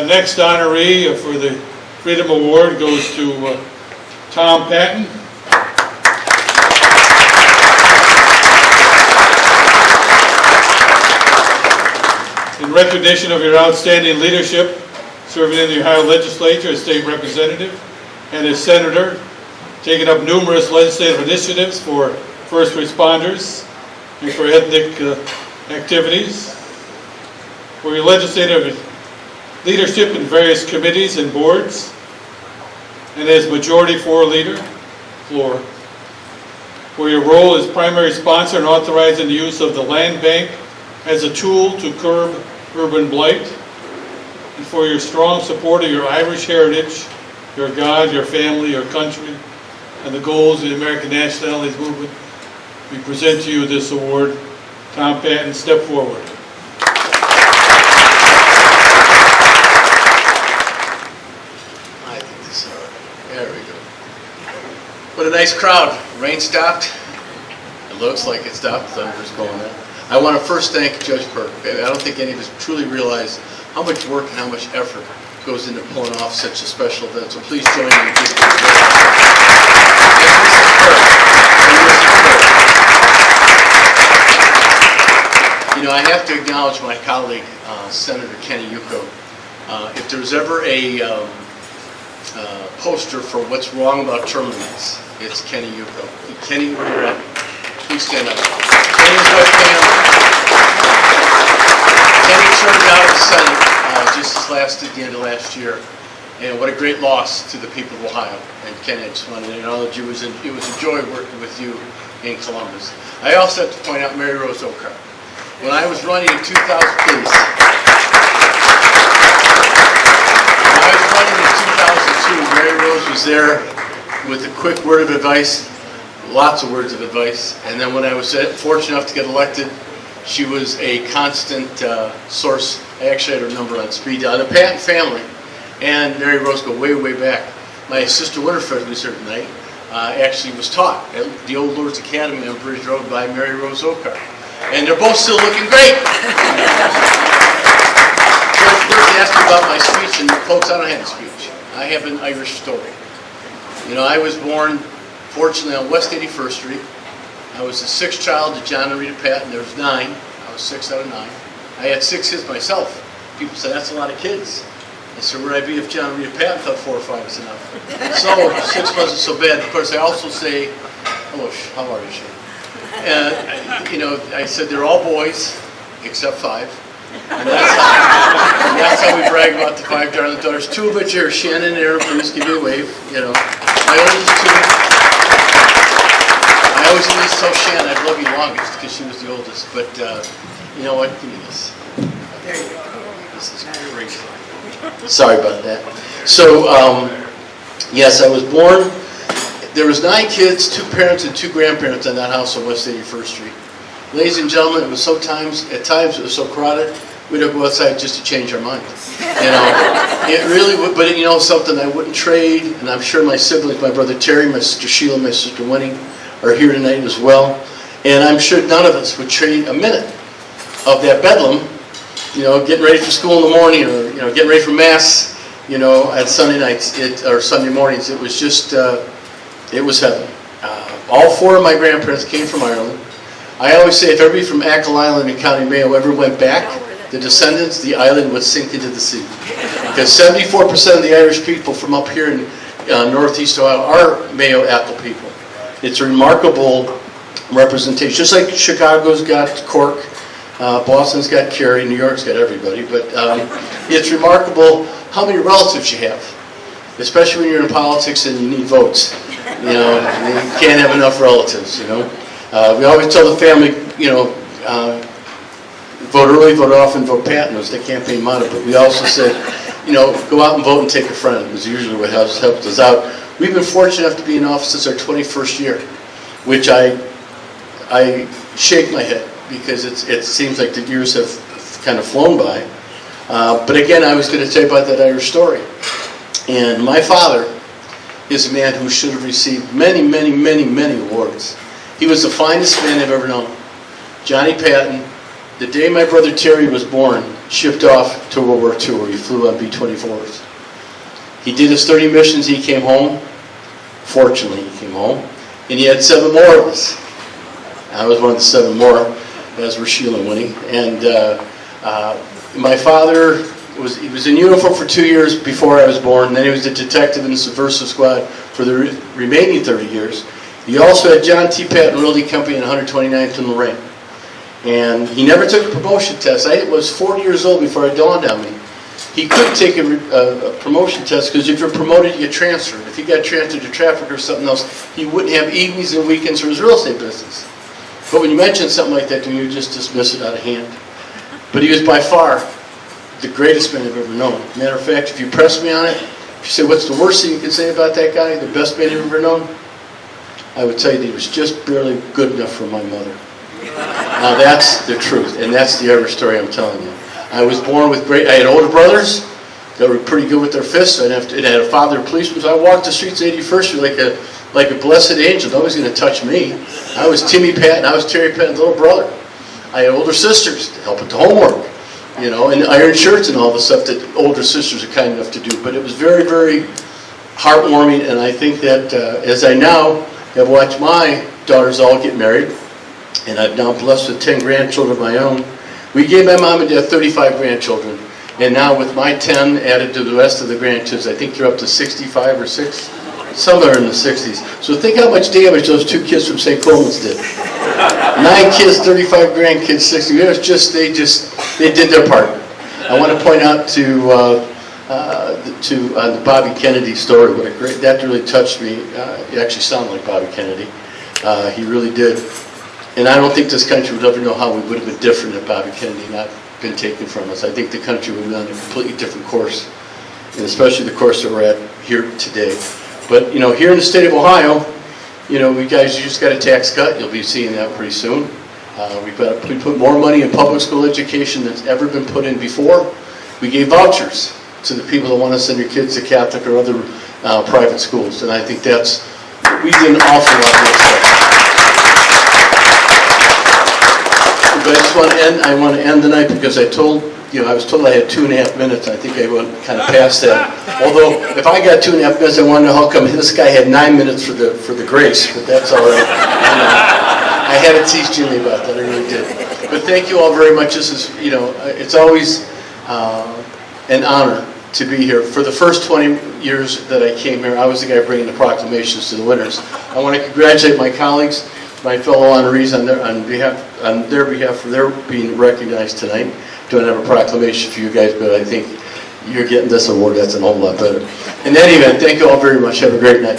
Next honoree for the Freedom Award goes to Tom Patton. In recognition of your outstanding leadership, serving in the Ohio Legislature as State Representative and as Senator, taking up numerous legislative initiatives for first responders and for ethnic activities, for your legislative leadership in various committees and boards, and as Majority Floor Leader, for your role as primary sponsor in authorizing the use of the land bank as a tool to curb urban blight, and for your strong support of your Irish heritage, your God, your family, your country, and the goals of the American Nationalities Movement. We present to you this award. Tom Patton, step forward. I think this, there we go. What a nice crowd. Rain stopped. It looks like it stopped. Thunder's going on. I want to first thank Judge Burke. I don't think any of us truly realize how much work and how much effort goes into pulling off such a special event. So please join me in giving You know, I have to acknowledge my colleague, Senator Kenny Yuko. If there's ever a poster for what's wrong about term limits, it's Kenny Yuko. Kenny, where you're at, please stand up. Kenny's webcam. Kenny turned out of the Senate just at the end of last year, and what a great loss to the people of Ohio. And Kenny, I just wanted to acknowledge you. It was a joy working with you in Columbus. I also have to point out Mary Rose Okar. When I was running in 2000, please. When I was running in 2002, Mary Rose was there with a quick word of advice, lots of words of advice. And then when I was fortunate enough to get elected, she was a constant source. I actually had her number on speed dial. The Patton family and Mary Rose go way, way back. My sister Winifred was here tonight. Actually was taught at the Old Lord's Academy on Bridge Road by Mary Rose Okar. And they're both still looking great. Judge Burke asked me about my speech, and folks, I don't have a speech. I have an Irish story. You know, I was born, fortunately, on West 81st Street. I was the sixth child of John and Rita Patton. There was 9. I was 6 out of 9. I had 6 kids myself. People said, that's a lot of kids. I said, where'd I be if John and Rita Patton thought 4 or 5 was enough? So 6 wasn't so bad. Of course, I also say, hello, how are you, Shane? You know, I said they're all boys, except 5. And that's how we brag about the 5 darling daughters. 2 of which are Shannon and Aaron. Please give me a wave. You know, my oldest 2. I always used to tell Shannon I'd love you longest because she was the oldest. But you know what? Give me this. There you go. This is great. Sorry about that. So yes, I was born. There was 9 kids, 2 parents and 2 grandparents in that house on West 81st Street. Ladies and gentlemen, it was at times it was so crowded, we'd have to go outside just to change our mind. You know, it really would, but you know something I wouldn't trade, and I'm sure my siblings, my brother Terry, my sister Sheila, my sister Winnie, are here tonight as well. And I'm sure none of us would trade a minute of that bedlam, you know, getting ready for school in the morning, or you know, getting ready for mass, you know, at Sunday nights or Sunday mornings. It was just it was heaven. All 4 of my grandparents came from Ireland. I always say if everybody from Achill Island in County Mayo ever went back, the descendants, the island would sink into the sea. Because 74% of the Irish people from up here in northeast Ohio are Mayo Achill people. It's a remarkable representation. Just like Chicago's got Cork, Boston's got Cary, New York's got everybody. But it's remarkable how many relatives you have, especially when you're in politics and you need votes. You know, you can't have enough relatives, you know. We always tell the family, you know, vote early, vote often, vote Patton was the campaign motto. But we also said, you know, go out and vote and take a friend. It was usually what helped us out. We've been fortunate enough to be in office since our 21st year, which I shake my head because it seems like the years have kind of flown by. But again, I was going to tell you about that Irish story. And my father is a man who should have received many, many, many, many awards. He was the finest man I've ever known. Johnny Patton. The day my brother Terry was born, shipped off to World War II, where he flew on B-24s. He did his 30 missions, he came home. Fortunately, he came home. And he had 7 more of us. I was one of the 7 more, as were Sheila and Winnie. And my father he was in uniform for 2 years before I was born, and then he was a detective in the subversive squad for the remaining 30 years. He also had John T. Patton Realty Company in 129th and Lorraine. And he never took a promotion test. I was 40 years old before it dawned on me. He couldn't take a promotion test because if you're promoted, you get transferred. If he got transferred to traffic or something else, he wouldn't have evenings and weekends for his real estate business. But when you mention something like that to me, you just dismiss it out of hand. But he was by far the greatest man I've ever known. Matter of fact, if you press me on it, if you say, what's the worst thing you can say about that guy, the best man you've ever known, I would tell you that he was just barely good enough for my mother. Now that's the truth, and that's the ever story I'm telling you. I was born with I had older brothers that were pretty good with their fists. I had a father, a policeman, so I walked the streets of 81st Street like a blessed angel. Nobody's going to touch me. I was Timmy Patton, I was Terry Patton's little brother. I had older sisters to help with the homework, and iron shirts and all the stuff that older sisters are kind enough to do. But it was very, very heartwarming, and I think that as I now have watched my daughters all get married, and I've now blessed with 10 grandchildren of my own. We gave my mom and dad 35 grandchildren, and now with my 10 added to the rest of the grandkids, I think they're up to 65 or 6, somewhere in the 60s. So think how much damage those 2 kids from St. Coleman's did. 9 kids, 35 grandkids, 60. It was just they did their part. I want to point out to the Bobby Kennedy story. That really touched me. It actually sounded like Bobby Kennedy. He really did. And I don't think this country would ever know how we would have been different if Bobby Kennedy not been taken from us. I think the country would have been on a completely different course, and especially the course that we're at here today. But here in the state of Ohio, you guys, you just got a tax cut. You'll be seeing that pretty soon. We put more money in public school education than's ever been put in before. We gave vouchers to the people that want to send their kids to Catholic or other private schools, and I think we did an awful lot of good stuff. But I want to end the night because I was told I had 2.5 minutes. I think I went kind of past that. Although, if I got 2.5 minutes, I want to know how come this guy had 9 minutes for the grace, but that's all right. I had to tease Jimmy about that, I really did. But thank you all very much. This is, it's always an honor to be here. For the first 20 years that I came here, I was the guy bringing the proclamations to the winners. I want to congratulate my colleagues, my fellow honorees on their behalf for their being recognized tonight. Don't have a proclamation for you guys, but I think you're getting this award. That's an whole lot better. In any event, thank you all very much. Have a great night.